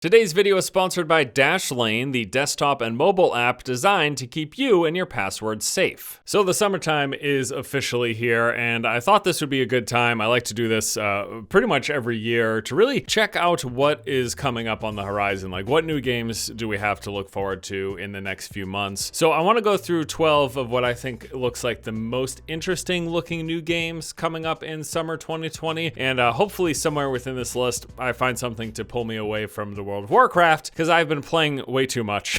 Today's video is sponsored by Dashlane, the desktop and mobile app designed to keep you and your passwords safe. So the summertime is officially here, and I thought this would be a good time. I like to do this pretty much every year to really check out what is coming up on the horizon. Like, what new games do we have to look forward to in the next few months? So I want to go through 12 of what I think looks like the most interesting looking new games coming up in summer 2020, and hopefully somewhere within this list I find something to pull me away from the World of Warcraft, because I've been playing way too much.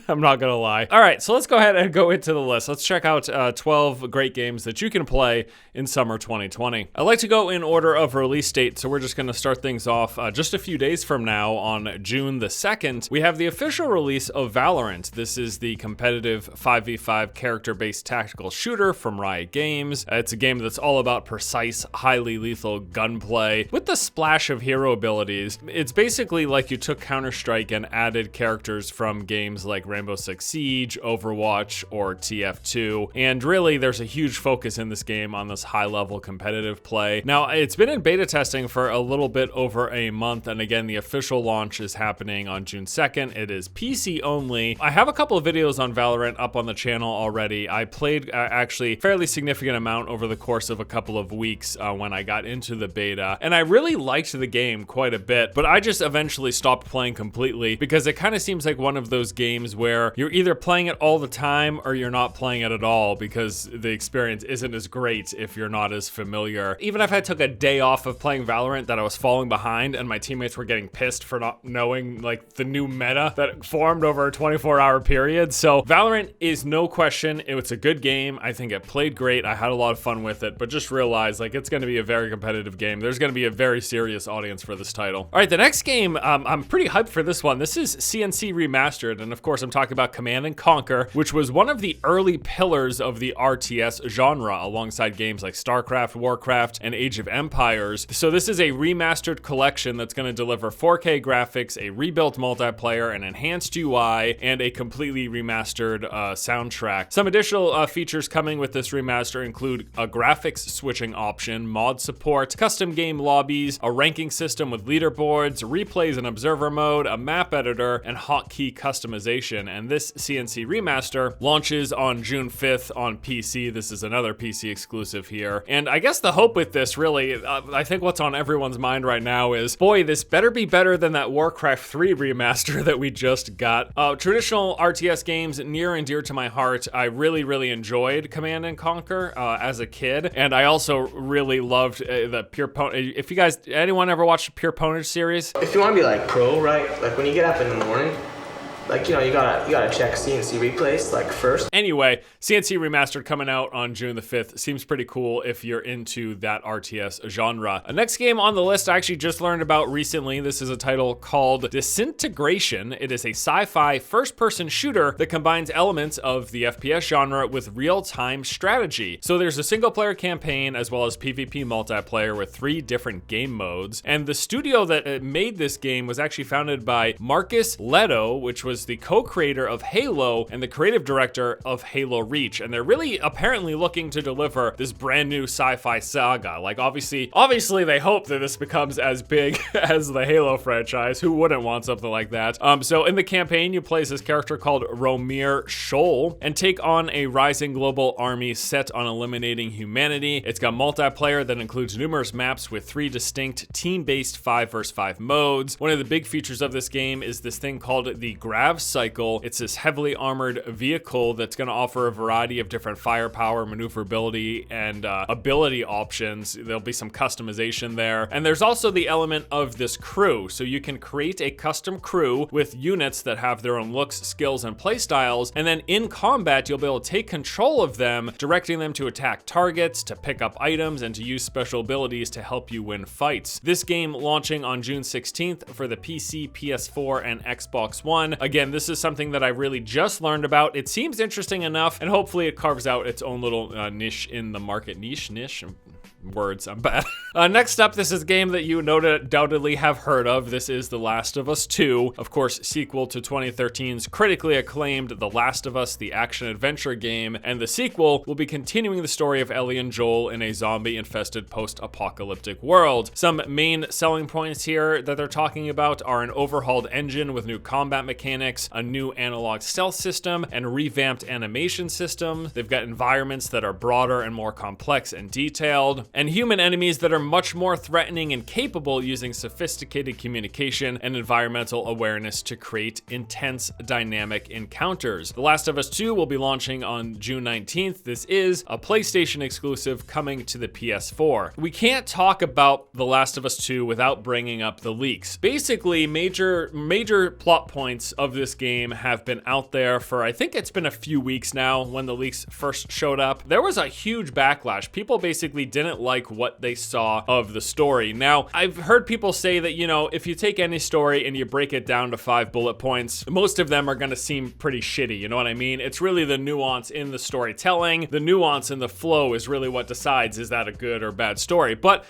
I'm not gonna lie. All right, so let's go ahead and go into the list. Let's check out 12 great games that you can play in summer 2020. I like to go in order of release date, so we're just gonna start things off just a few days from now on June the 2nd. We have the official release of Valorant. This is the competitive 5v5 character-based tactical shooter from Riot Games. It's a game that's all about precise, highly lethal gunplay with the splash of hero abilities. It's basically like you took Counter-Strike and added characters from games like Rainbow Six Siege, Overwatch, or TF2, and really there's a huge focus in this game on this high-level competitive play. Now, it's been in beta testing for a little bit over a month, and again, the official launch is happening on June 2nd. It is PC only. I have a couple of videos on Valorant up on the channel already. I played actually a fairly significant amount over the course of a couple of weeks when I got into the beta, and I really liked the game quite a bit, but I just eventually stopped playing completely because it kind of seems like one of those games where you're either playing it all the time or you're not playing it at all, because the experience isn't as great if you're not as familiar. Even if I took a day off of playing Valorant, that I was falling behind and my teammates were getting pissed for not knowing like the new meta that formed over a 24-hour period. So Valorant is no question, it's a good game. I think it played great. I had a lot of fun with it, but just realize like it's going to be a very competitive game. There's going to be a very serious audience for this title. All right, the next game, I'm pretty hyped for this one. This is C&C Remastered, and of course I'm talking about Command & Conquer, which was one of the early pillars of the RTS genre alongside games like StarCraft, Warcraft, and Age of Empires. So this is a remastered collection that's going to deliver 4K graphics, a rebuilt multiplayer, an enhanced UI, and a completely remastered soundtrack. Some additional features coming with this remaster include a graphics switching option, mod support, custom game lobbies, a ranking system with leaderboards, replays and observer mode, a map editor, and hotkey customization. And this C&C Remaster launches on June 5th on PC. This is another PC exclusive here. And I guess the hope with this really, I think what's on everyone's mind right now is, boy, this better be better than that Warcraft 3 remaster that we just got. Traditional RTS games near and dear to my heart. I really enjoyed Command & Conquer as a kid, and I also really loved the Pure Ponage. If you guys, anyone ever watched the Pure Ponage series? If you want to be like pro, right? Like when you get up in the morning, like, you know, you gotta check C&C replays like first. Anyway, C&C Remastered coming out on June the 5th. Seems pretty cool if you're into that RTS genre. The next game on the list I actually just learned about recently. This is a title called Disintegration. It is a sci-fi first-person shooter that combines elements of the FPS genre with real-time strategy. So there's a single-player campaign as well as PvP multiplayer with 3 different game modes. And the studio that made this game was actually founded by Marcus Leto, which was the co-creator of Halo and the creative director of Halo Reach, and they're really apparently looking to deliver this brand new sci-fi saga. Like obviously they hope that this becomes as big as the Halo franchise. Who wouldn't want something like that? So in the campaign, you play as this character called Romir Scholl and take on a rising global army set on eliminating humanity. It's got multiplayer that includes numerous maps with 3 distinct team-based 5 vs 5 modes. One of the big features of this game is this thing called the Grav Cycle. It's this heavily armored vehicle that's going to offer a variety of different firepower, maneuverability, and ability options. There'll be some customization there. And there's also the element of this crew. So you can create a custom crew with units that have their own looks, skills, and playstyles. And then in combat, you'll be able to take control of them, directing them to attack targets, to pick up items, and to use special abilities to help you win fights. This game launching on June 16th for the PC, PS4, and Xbox One. Again, this is something that I really just learned about. It seems interesting enough, and hopefully it carves out its own little niche in the market. Niche? words, I'm bad. Next up, this is a game that you undoubtedly have heard of. This is The Last of Us 2, of course, sequel to 2013's critically acclaimed The Last of Us, the action-adventure game, and the sequel will be continuing the story of Ellie and Joel in a zombie-infested post-apocalyptic world. Some main selling points here that they're talking about are an overhauled engine with new combat mechanics, a new analog stealth system, and revamped animation system. They've got environments that are broader and more complex and detailed, and human enemies that are much more threatening and capable using sophisticated communication and environmental awareness to create intense dynamic encounters. The Last of Us 2 will be launching on June 19th. This is a PlayStation exclusive coming to the PS4. We can't talk about The Last of Us 2 without bringing up the leaks. Basically, major plot points of this game have been out there for, I think it's been a few weeks now when the leaks first showed up. There was a huge backlash. People basically didn't like what they saw of the story. Now, I've heard people say that, if you take any story and you break it down to 5 bullet points, most of them are going to seem pretty shitty, you know what I mean? It's really the nuance in the storytelling. The nuance in the flow is really what decides, is that a good or bad story? But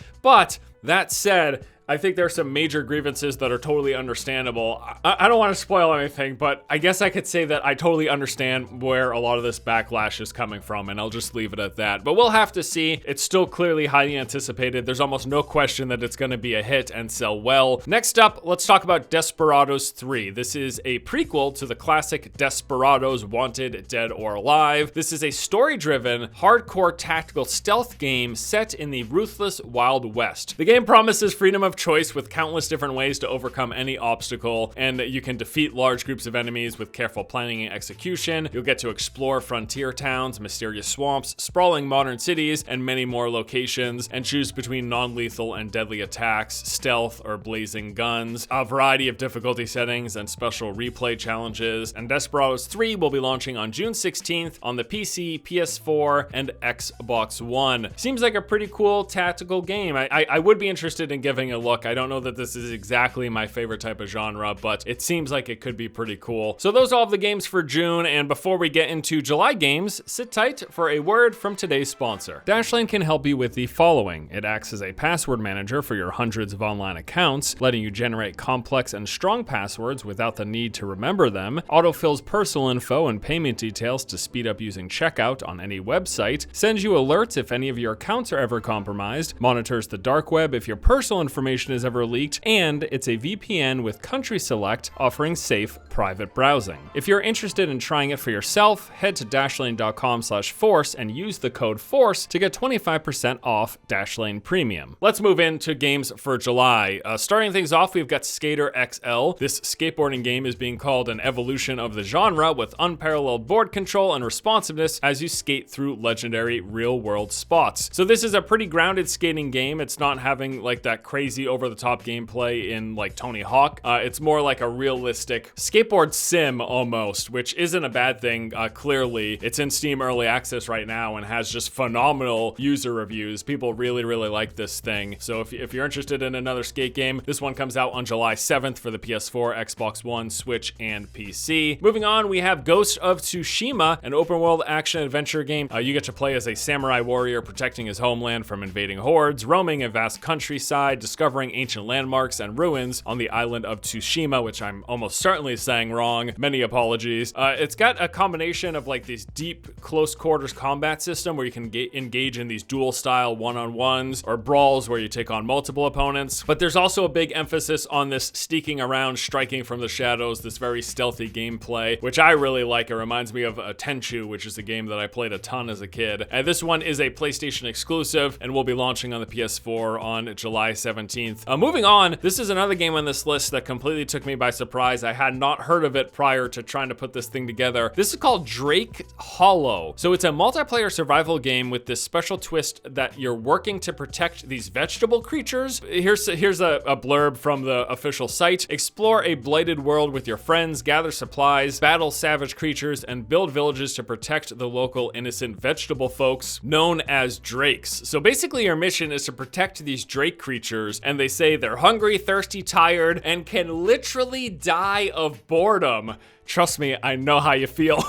that said, I think there's some major grievances that are totally understandable. I don't want to spoil anything, but I guess I could say that I totally understand where a lot of this backlash is coming from, and I'll just leave it at that. But we'll have to see. It's still clearly highly anticipated. There's almost no question that it's going to be a hit and sell well. Next up, let's talk about Desperados 3. This is a prequel to the classic Desperados: Wanted, Dead or Alive. This is a story-driven, hardcore tactical stealth game set in the ruthless Wild West. The game promises freedom of choice with countless different ways to overcome any obstacle, and you can defeat large groups of enemies with careful planning and execution. You'll get to explore frontier towns, mysterious swamps, sprawling modern cities, and many more locations, and choose between non-lethal and deadly attacks, stealth or blazing guns, a variety of difficulty settings, and special replay challenges. And Desperados 3 will be launching on June 16th on the PC, PS4, and Xbox One. Seems like a pretty cool tactical game. I would be interested in giving a look. I don't know that this is exactly my favorite type of genre, but it seems like it could be pretty cool. So those are all of the games for June, and before we get into July games, sit tight for a word from today's sponsor. Dashlane can help you with the following. It acts as a password manager for your hundreds of online accounts, letting you generate complex and strong passwords without the need to remember them, autofills personal info and payment details to speed up using checkout on any website, sends you alerts if any of your accounts are ever compromised, monitors the dark web if your personal information is ever leaked, and it's a VPN with country select offering safe private browsing. If you're interested in trying it for yourself, head to dashlane.com/force and use the code FORCE to get 25% off Dashlane Premium. Let's move into games for July. Starting things off, we've got Skater XL. This skateboarding game is being called an evolution of the genre with unparalleled board control and responsiveness as you skate through legendary real-world spots. So this is a pretty grounded skating game. It's not having like that crazy over-the-top gameplay in like Tony Hawk. It's more like a realistic skateboard sim almost, which isn't a bad thing. Clearly, it's in Steam Early Access right now and has just phenomenal user reviews. People really like this thing. So if you're interested in another skate game, this one comes out on July 7th for the PS4, Xbox One, Switch, and PC. Moving on, we have Ghost of Tsushima, an open-world action-adventure game. You get to play as a samurai warrior protecting his homeland from invading hordes, roaming a vast countryside, discovering ancient landmarks and ruins on the island of Tsushima, which I'm almost certainly saying wrong. Many apologies. It's got a combination of like these deep close quarters combat system where you can engage in these duel style one-on-ones or brawls where you take on multiple opponents. But there's also a big emphasis on this sneaking around, striking from the shadows, this very stealthy gameplay, which I really like. It reminds me of Tenchu, which is a game that I played a ton as a kid. And this one is a PlayStation exclusive and will be launching on the PS4 on July 17th. Moving on, this is another game on this list that completely took me by surprise. I had not heard of it prior to trying to put this thing together. This is called Drake Hollow. So it's a multiplayer survival game with this special twist that you're working to protect these vegetable creatures. Here's a blurb from the official site. Explore a blighted world with your friends, gather supplies, battle savage creatures, and build villages to protect the local innocent vegetable folks known as drakes. So basically your mission is to protect these drake creatures, and they say they're hungry, thirsty, tired, and can literally die of boredom. Trust me, I know how you feel.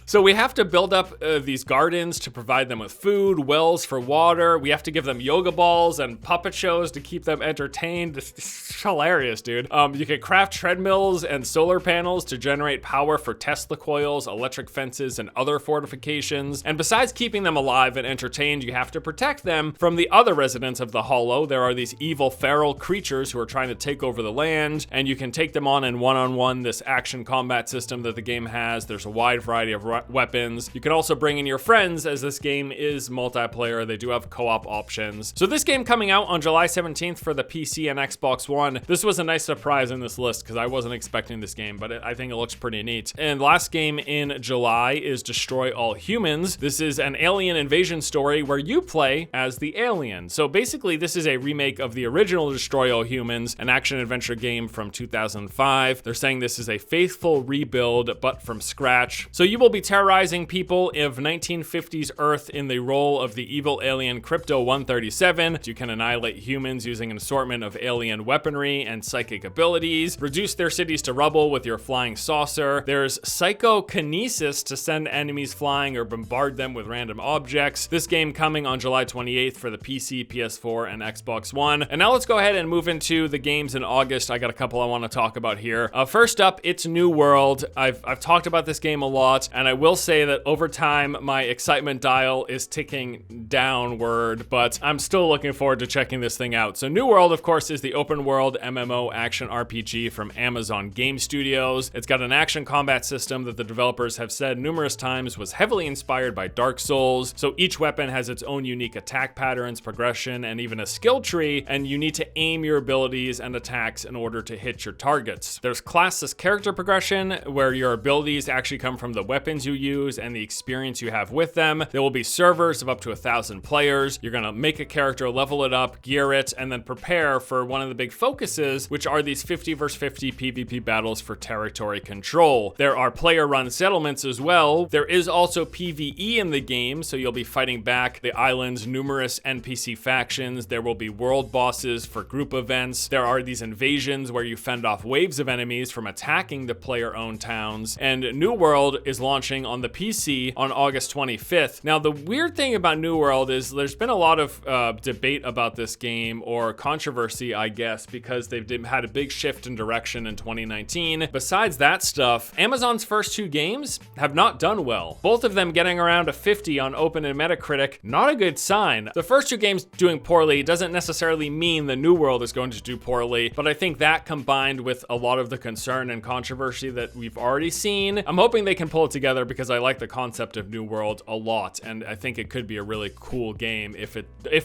So we have to build up these gardens to provide them with food, wells for water. We have to give them yoga balls and puppet shows to keep them entertained. It's hilarious, dude. You can craft treadmills and solar panels to generate power for Tesla coils, electric fences, and other fortifications. And besides keeping them alive and entertained, you have to protect them from the other residents of the Hollow. There are these evil feral creatures who are trying to take over the land, and you can take them on in one-on-one, this action combat system that the game has. There's a wide variety of weapons. You can also bring in your friends, as this game is multiplayer. They do have co-op options. So this game coming out on July 17th for the PC and Xbox One. This was a nice surprise in this list because I wasn't expecting this game, but I think it looks pretty neat. And last game in July is Destroy All Humans. This is an alien invasion story where you play as the alien. So basically this is a remake of the original Destroy All Humans, an action-adventure game from 2005. They're saying this is a faithful rebuild, but from scratch. So you will be terrorizing people of 1950s Earth in the role of the evil alien Crypto-137. You can annihilate humans using an assortment of alien weaponry and psychic abilities, reduce their cities to rubble with your flying saucer. There's psychokinesis to send enemies flying or bombard them with random objects. This game coming on July 28th for the PC, PS4, and Xbox One. And now let's go ahead and move into the games in August. I got a couple I want to talk about here. First up, it's New World. I've talked about this game a lot, and I will say that over time, my excitement dial is ticking downward, but I'm still looking forward to checking this thing out. So New World, of course, is the open world MMO action RPG from Amazon Game Studios. It's got an action combat system that the developers have said numerous times was heavily inspired by Dark Souls. So each weapon has its own unique attack patterns, progression, and even a skill tree, and you need to aim your abilities and attacks in order to hit your targets. There's classless character progression, where your abilities actually come from the weapons you use and the experience you have with them. There will be servers of up to 1,000 players. You're gonna make a character, level it up, gear it, and then prepare for one of the big focuses, which are these 50 versus 50 PvP battles for territory control. There are player-run settlements as well. There is also PvE in the game, so you'll be fighting back the island's numerous NPC factions. There will be world bosses for group events. There are these invasions where you fend off waves of enemies from attacking the player-owned towns. And New World is launching on the PC on August 25th. Now, the weird thing about New World is there's been a lot of debate about this game, or controversy, I guess, because they've had a big shift in direction in 2019. Besides that stuff, Amazon's first two games have not done well. Both of them getting around a 50 on Open and Metacritic, not a good sign. The first two games doing poorly doesn't necessarily mean the New World is going to do poorly, but I think that combined with a lot of the concern and controversy that we've already seen, I'm hoping they can pull it together because I like the concept of New World a lot, and I think it could be a really cool game if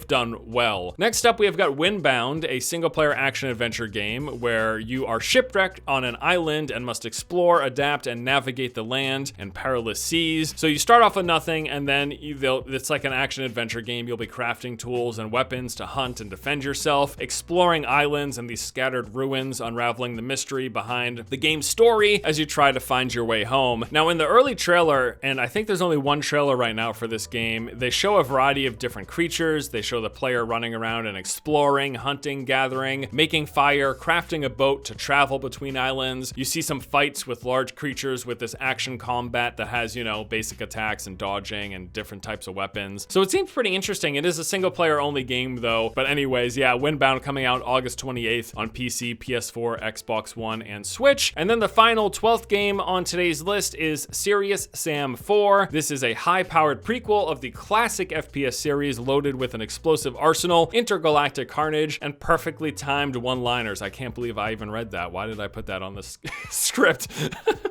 done well. Next up, we have got Windbound, a single-player action-adventure game where you are shipwrecked on an island and must explore, adapt, and navigate the land and perilous seas. So you start off with nothing, and then it's like an action-adventure game. You'll be crafting tools and weapons to hunt and defend yourself, exploring islands and these scattered ruins, unraveling the mystery behind the game's story as you try to find your way home. Now, in the early trailer, and I think there's only one trailer right now for this game, they show a variety of different creatures. They show the player running around and exploring, hunting, gathering, making fire, crafting a boat to travel between islands. You see some fights with large creatures with this action combat that has, you know, basic attacks and dodging and different types of weapons. So it seems pretty interesting. It is a single player only game though. But anyways, yeah, Windbound coming out August 28th on PC, PS4, Xbox One, and Switch. And then the final 12th game on today's list is Serious Sam 4. This is a high-powered prequel of the classic FPS series loaded with an explosive arsenal, intergalactic carnage, and perfectly timed one-liners. I can't believe I even read that. Why did I put that on this script?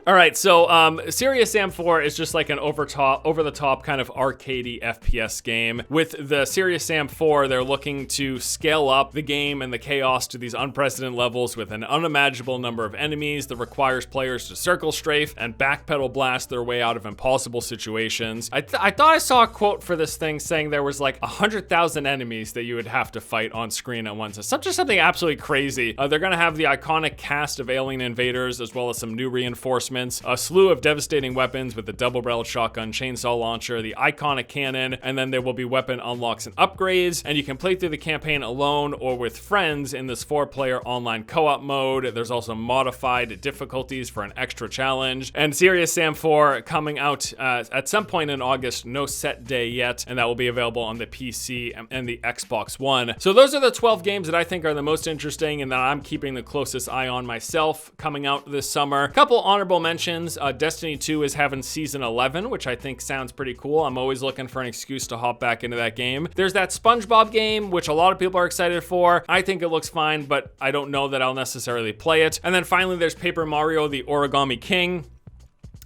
All right, so Serious Sam 4 is just like an over-the-top kind of arcadey FPS game. With the Serious Sam 4, they're looking to scale up the game and the chaos to these unprecedented levels with an unimaginable number of enemies that requires players to circle strafe and backpedal blast their way out of impossible situations. I thought I saw a quote for this thing saying there was like 100,000 enemies that you would have to fight on screen at once. It's just something absolutely crazy. They're gonna have the iconic cast of alien invaders as well as some new reinforcements, a slew of devastating weapons with the double-barreled shotgun, chainsaw launcher, the iconic cannon, and then there will be weapon unlocks and upgrades, and you can play through the campaign alone or with friends in this 4-player online co-op mode. There's also modified difficulties for an extra challenge, and Serious Sam 4 CONOUER coming out at some point in August, no set day yet, and that will be available on the PC and the Xbox One. So those are the 12 games that I think are the most interesting and that I'm keeping the closest eye on myself coming out this summer. A couple honorable mentions. Destiny 2 is having Season 11, which I think sounds pretty cool. I'm always looking for an excuse to hop back into that game. There's that SpongeBob game, which a lot of people are excited for. I think it looks fine, but I don't know that I'll necessarily play it. And then finally, there's Paper Mario, the Origami King.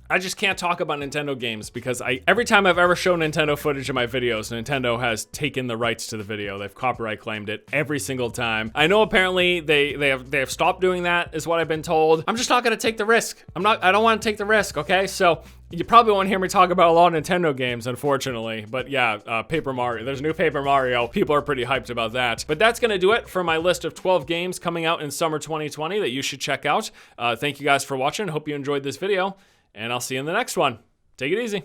I just can't talk about Nintendo games because every time I've ever shown Nintendo footage in my videos, Nintendo has taken the rights to the video. They've copyright claimed it every single time. I know apparently they have stopped doing that, is what I've been told. I'm just not gonna take the risk. I don't want to take the risk, okay? So you probably won't hear me talk about a lot of Nintendo games, unfortunately. But yeah, Paper Mario. There's a new Paper Mario. People are pretty hyped about that. But that's gonna do it for my list of 12 games coming out in summer 2020 that you should check out. Thank you guys for watching. Hope you enjoyed this video. And I'll see you in the next one. Take it easy.